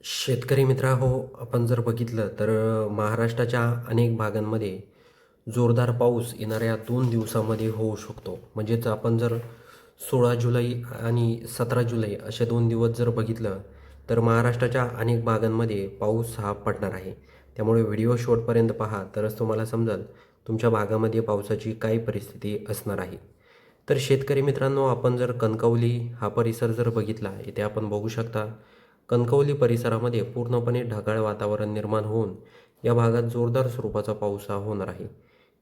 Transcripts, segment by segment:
शेतकरी मित्रांनो, आपण जर बघितलं तर महाराष्ट्राच्या अनेक भागांमध्ये जोरदार पाऊस येणाऱ्या 2 दिवसामध्ये होऊ शकतो. म्हणजेच आपण जर 16 जुलै आणि 17 जुलै असे 2 दिवस जर बघितलं, तर महाराष्ट्राच्या अनेक भागांमध्ये पाऊस हा पडणार आहे. त्यामुळे व्हिडिओ शेवटपर्यंत पहा, तरच तुम्हाला समजेल तुमच्या भागामध्ये पावसाची काय परिस्थिती असणार आहे. तर शेतकरी मित्रांनो, आपण जर कणकवली हा परिसर जर बघितला, इथे आपण बघू शकता कणकवली परिसरामध्ये पूर्णपणे ढगाळ वातावरण निर्माण होऊन या भागात जोरदार स्वरूपाचा पाऊस हा होणार आहे.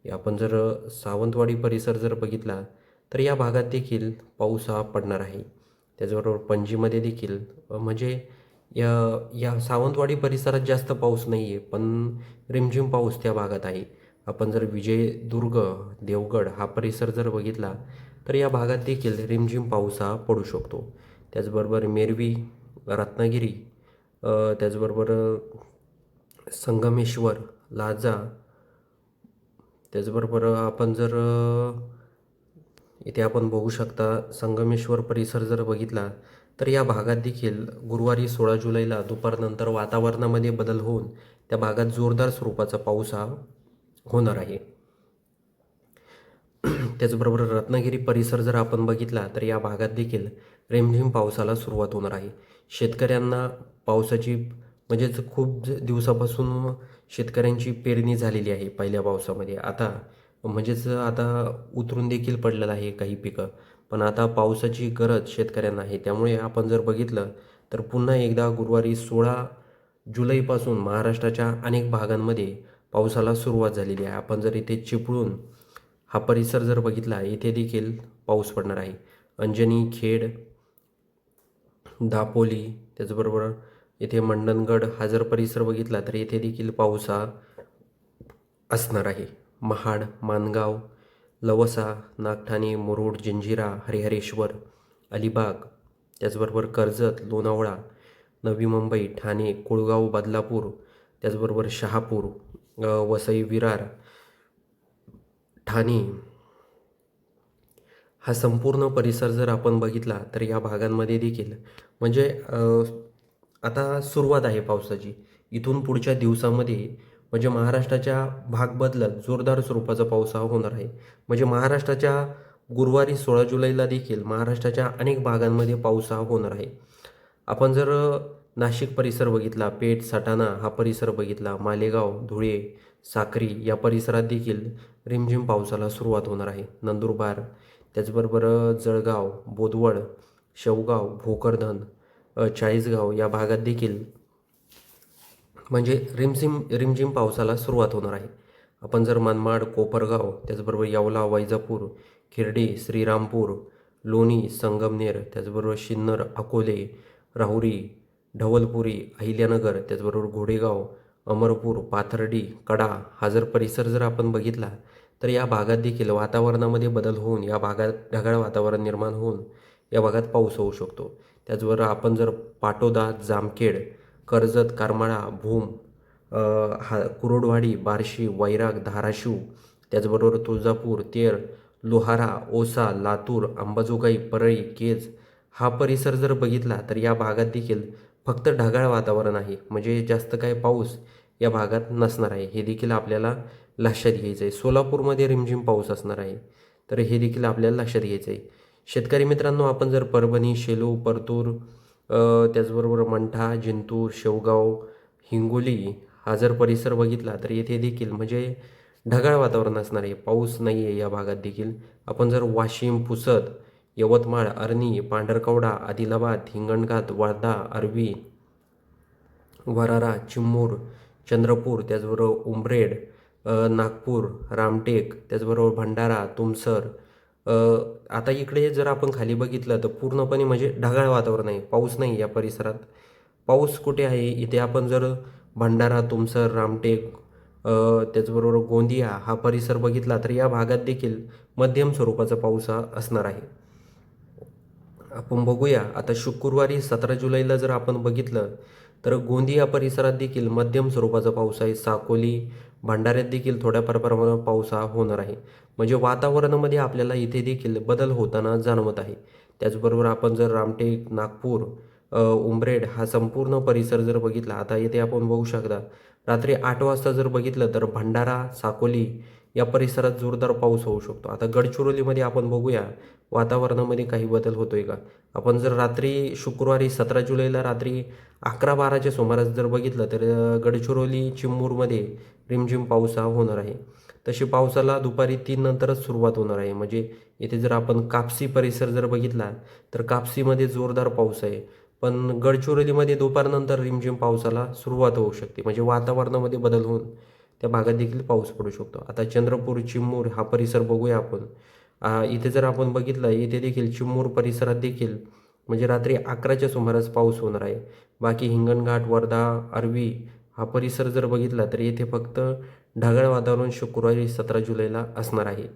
आपण जर सावंतवाडी परिसर जर बघितला, तर या भागात देखील पाऊस हा पडणार आहे. त्याचबरोबर पणजीमध्ये देखील म्हणजे या या सावंतवाडी परिसरात जास्त पाऊस नाही आहे, पण रिमझिम पाऊस त्या भागात आहे. आपण जर विजयदुर्ग, देवगड हा परिसर जर बघितला, तर या भागात देखील रिमझिम पाऊस हा पडू शकतो. त्याचबरोबर मेरवी, रत्नागिरी, त्याचबरोबर संगमेश्वर, लाजा, त्याचबरोबर आपण जर इथे आपण बघू शकता संगमेश्वर परिसर जर बघितला, तर या भागात देखील गुरुवारी 16 जुलैला दुपारनंतर वातावरणामध्ये बदल होऊन त्या भागात जोरदार स्वरूपाचा पाऊस हा होणार आहे. त्याचबरोबर रत्नागिरी परिसर जर आपण बघितला, तर या भागात देखील रिमझिम पावसाला सुरुवात होणार आहे. शेतकऱ्यांना पावसाची म्हणजेच खूप दिवसापासून शेतकऱ्यांची पेरणी झालेली आहे पहिल्या पावसामध्ये. आता उतरून देखील पडलेलं आहे काही पिकं. पण आता पावसाची गरज शेतकऱ्यांना आहे. त्यामुळे आपण जर बघितलं, तर पुन्हा एकदा गुरुवारी 16 जुलैपासून महाराष्ट्राच्या अनेक भागांमध्ये पावसाला सुरुवात झालेली आहे. आपण जर इथे चिपळूण हा परिसर जर बघितला, येथे देखील पाऊस पडणार आहे. अंजनी, खेड, दापोली, त्याचबरोबर येथे मंडणगड हा जर परिसर बघितला, तर येथे देखील पाऊस हा असणार आहे. महाड, माणगाव, लवसा, नागठाणे, मुरुड, जंजिरा, हरिहरेश्वर, अलिबाग, त्याचबरोबर कर्जत, लोणावळा, नवी मुंबई, ठाणे, कुळगाव, बदलापूर, त्याचबरोबर शहापूर, वसई, विरार, ठाणे हा संपूर्ण परिसर जर आपण बघितला, तर या भागांमध्ये देखील म्हणजे आता सुरुवात आहे पावसाची. इथून पुढच्या दिवसामध्ये म्हणजे महाराष्ट्राच्या भाग बदलत जोरदार स्वरूपाचा पाऊस हा होणार आहे. म्हणजे महाराष्ट्राच्या गुरुवारी 16 जुलैला देखील महाराष्ट्राच्या अनेक भागांमध्ये पाऊस हा होणार आहे. आपण जर नाशिक परिसर बघितला, पेठ, सटाणा हा परिसर बघितला, मालेगाव, धुळे, साक्री या परिसरात देखील रिमझिम पावसाला सुरुवात होणार आहे. नंदुरबार, त्याचबरोबर जळगाव, बोदवड, शेवगाव, भोकरदन, चाळीसगाव या भागात देखील म्हणजे रिमझिम पावसाला सुरुवात होणार आहे. आपण जर मनमाड, कोपरगाव, त्याचबरोबर येवला, वैजापूर, खिर्डी, श्रीरामपूर, लोणी, संगमनेर, त्याचबरोबर सिन्नर, अकोले, राहुरी, ढवळपुरी, अहिल्यानगर, त्याचबरोबर घोडेगाव, अमरपूर, पाथर्डी, कडा हा जर परिसर जर आपण बघितला, तर या भागात देखील वातावरणामध्ये बदल होऊन या भागात ढगाळ वातावरण निर्माण होऊन या भागात पाऊस होऊ शकतो. त्याचबरोबर आपण जर पाटोदा, जामखेड, कर्जत, करमाळा, भूम, कुरोडवाडी, बार्शी, वैराग, धाराशिव, त्याचबरोबर तुळजापूर, तेर, लोहारा, औसा, लातूर, अंबाजोगाई, परळी, केज हा परिसर जर बघितला, तर या भागात देखील फक्त ढगाळ वातावरण आहे. म्हणजे जास्त काय पाऊस या भागात नसणार आहे. हे देखील आपल्याला लक्षात घ्यायचं आहे. सोलापूरमध्ये रिमझिम पाऊस असणार आहे. तर हे देखील आपल्याला लक्षात घ्यायचं आहे. शेतकरी मित्रांनो, आपण जर परभणी, शेलू, परतूर, त्याचबरोबर मंठा, जिंतूर, शेवगाव, हिंगोली हा जर परिसर बघितला, तर येथे देखील म्हणजे ढगाळ वातावरण असणार आहे. पाऊस नाही आहे या भागात देखील. आपण जर वाशिम, पुसद, यवतमाळ, अरणी, पांढरकवडा, आदिलाबाद, हिंगणघाट, वर्धा, आर्वी, वरारा, चिमूर, चंद्रपूर, त्याचबरोबर उमरेड, नागपूर, रामटेक, त्याचबरोबर भंडारा, तुमसर, आता इकडे जर आपण खाली बघितलं, तर पूर्णपणे म्हणजे ढगाळ वातावरण आहे. पाऊस नाही या परिसरात. पाऊस कुठे आहे? इथे आपण जर भंडारा, तुमसर, रामटेक, त्याचबरोबर गोंदिया हा परिसर बघितला, तर या भागात देखील मध्यम स्वरूपाचा पाऊस हा असणार आहे. आपण बघूया आता शुक्रवारी 17 जुलैला जर आपण बघितलं, तर गोंदिया परिसरात देखील मध्यम स्वरूपाचा पाऊस आहे. साकोली, भंडाऱ्यात देखील थोड्या प्रमाणात पाऊस हा होणार आहे. म्हणजे वातावरणामध्ये आपल्याला इथे देखील बदल होताना जाणवत आहे. त्याचबरोबर आपण जर रामटेक, नागपूर, उंबरेड हा संपूर्ण परिसर जर बघितला, आता येथे आपण बघू शकता रात्री 8 वाजता जर बघितलं तर भंडारा, साकोली या परिसरात जोरदार पाऊस होऊ शकतो. आता गडचिरोलीमध्ये आपण बघूया वातावरणामध्ये काही बदल होतोय का? आपण जर रात्री शुक्रवारी 17 जुलैला रात्री 11-12च्या सुमारास जर बघितलं तर गडचिरोली, चिमूरमध्ये रिमझिम पाऊस हा होणार आहे. तशी पावसाला दुपारी 3 नंतरच सुरुवात होणार आहे. म्हणजे इथे जर आपण कापसी परिसर जर बघितला तर कापसीमध्ये जोरदार पाऊस आहे. पण गडचिरोलीमध्ये दुपारनंतर रिमझिम पावसाला सुरुवात होऊ शकते. म्हणजे वातावरणामध्ये बदल होऊन त्या भागात देखील पाऊस पडू शकतो. आता चंद्रपूर, चिमूर हा परिसर बघूया आपण. इथे जर आपण बघितलं इथे देखील चिमूर परिसरात देखील म्हणजे रात्री 11च्या सुमारास पाऊस होणार आहे. बाकी हिंगणघाट, वर्धा, आर्वी हा परिसर जर बघितला तर येथे फक्त ढगाळ वातावरण शुक्रवारी 17 जुलैला असणार आहे.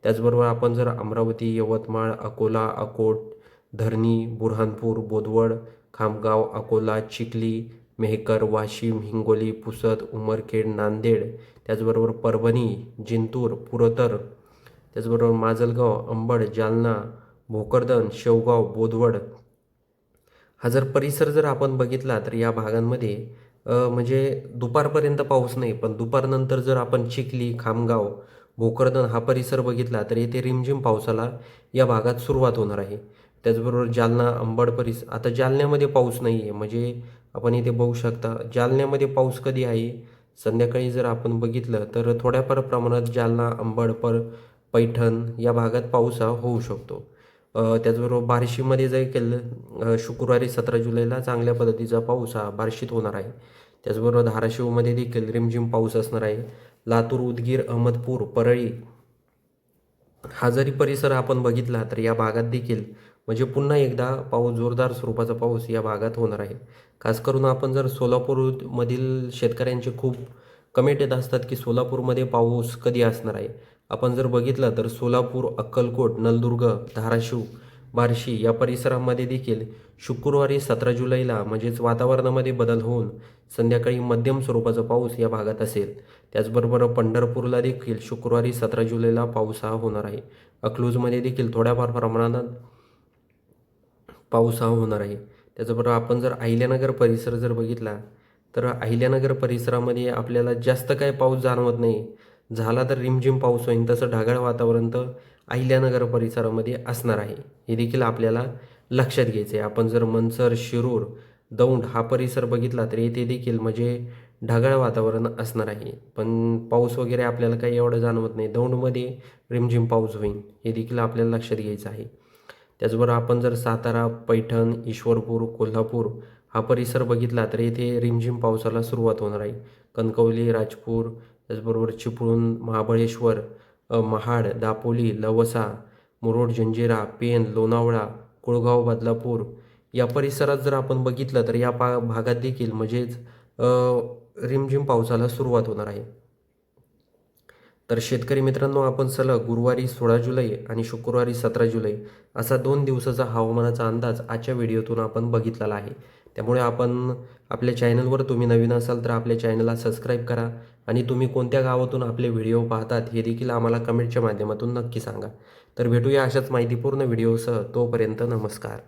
त्याचबरोबर आपण जर अमरावती, यवतमाळ, अकोला, अकोट, धरणी, बुऱ्हाणपूर, बोदवड, खामगाव, अकोला, चिखली, मेहकर, वाशिम, हिंगोली, पुसद, उमरखेड, नांदेड, त्याचबरोबर परभणी, जिंतूर, पुरंदर, त्याचबरोबर माजलगाव, अंबड, जालना, भोकरदन, शेवगाव, बोदवड हा जर परिसर जर आपण बघितला तर या भागांमध्ये म्हणजे दुपारपर्यंत पाऊस नाही, पण दुपारनंतर जर आपण चिखली, खामगाव, भोकरदन हा परिसर बघितला तर येथे रिमझिम पावसाला या भागात सुरुवात होणार आहे. त्याचबरोबर जालना, अंबड आता जालन्यामध्ये पाऊस नाही आहे. म्हणजे आपण इथे बघू शकता जालन्यामध्ये पाऊस कधी आहे? संध्याकाळी जर आपण बघितलं तर थोड्याफार प्रमाणात जालना, अंबड, पैठण या भागात पाऊस हा होऊ शकतो. त्याचबरोबर बार्शीमध्ये जर केलं शुक्रवारी 17 जुलैला चांगल्या पद्धतीचा पाऊस हा बार्शीत होणार आहे. त्याचबरोबर धाराशिवमध्ये देखील रिमझिम पाऊस असणार आहे. लातूर, उदगीर, अहमदपूर, परळी हा जरी परिसर आपण बघितला तर या भागात देखील म्हणजे पुन्हा एकदा पाऊस जोरदार स्वरूपाचा पाऊस या भागात होणार आहे. खास करून आपण जर सोलापूरमधील शेतकऱ्यांचे खूप कमेंट येत असतात की सोलापूरमध्ये पाऊस कधी असणार आहे. आपण जर बघितलं तर सोलापूर, अक्कलकोट, नलदुर्ग, धाराशिव, बार्शी या परिसरामध्ये देखील शुक्रवारी 17 जुलैला म्हणजेच वातावरणामध्ये बदल होऊन संध्याकाळी मध्यम स्वरूपाचा पाऊस या भागात असेल. त्याचबरोबर पंढरपूरला देखील शुक्रवारी 17 जुलैला पाऊस हा होणार आहे. अकलूजमध्ये देखील थोड्याफार प्रमाणात पाऊस हा होणार आहे. त्याचबरोबर आपण जर अहिल्यानगर परिसर जर बघितला तर अहिल्यानगर परिसरामध्ये आपल्याला जास्त काय पाऊस जाणवत नाही. झाला तर रिमझिम पाऊस होईल, तसं ढगाळ वातावरण तर अहिल्यानगर परिसरामध्ये असणार आहे. हे देखील आपल्याला लक्षात घ्यायचं आहे. आपण जर मंचर, शिरूर, दौंड हा परिसर बघितला तर येथे देखील म्हणजे ढगाळ वातावरण असणार आहे. पण पाऊस वगैरे आपल्याला काही एवढं जाणवत नाही. दौंडमध्ये रिमझिम पाऊस होईल, हे देखील आपल्याला लक्षात घ्यायचं आहे. त्याचबरोबर आपण जर सातारा, पैठण, ईश्वरपूर, कोल्हापूर हा परिसर बघितला तर येथे रिमझिम पावसाला सुरुवात होणार आहे. कणकवली, राजपूर, त्याचबरोबर चिपळूण, महाबळेश्वर, महाड, दापोली, लवसा, मुरुड, जंजिरा, पेण, लोणावळा, कुळगाव, बदलापूर या परिसरात जर आपण बघितलं तर या भागात देखील म्हणजेच रिमझिम पावसाला सुरुवात होणार आहे. तर शेतकरी मित्रांनो, आपण सलग गुरुवारी 16 जुलै आणि शुक्रवारी 17 जुलै असा 2 दिवसाचा हवामानाचा अंदाज आजच्या व्हिडिओतून आपण बघितलेला आहे. त्यामुळे आपण आपल्या चॅनलवर तुम्ही नवीन असाल तर आपल्या चॅनलला सबस्क्राईब करा आणि तुम्ही कोणत्या गावातून आपले व्हिडिओ पाहतात हे देखील आम्हाला कमेंटच्या माध्यमातून नक्की सांगा. तर भेटूया अशाच माहितीपूर्ण व्हिडिओसह. तोपर्यंत नमस्कार.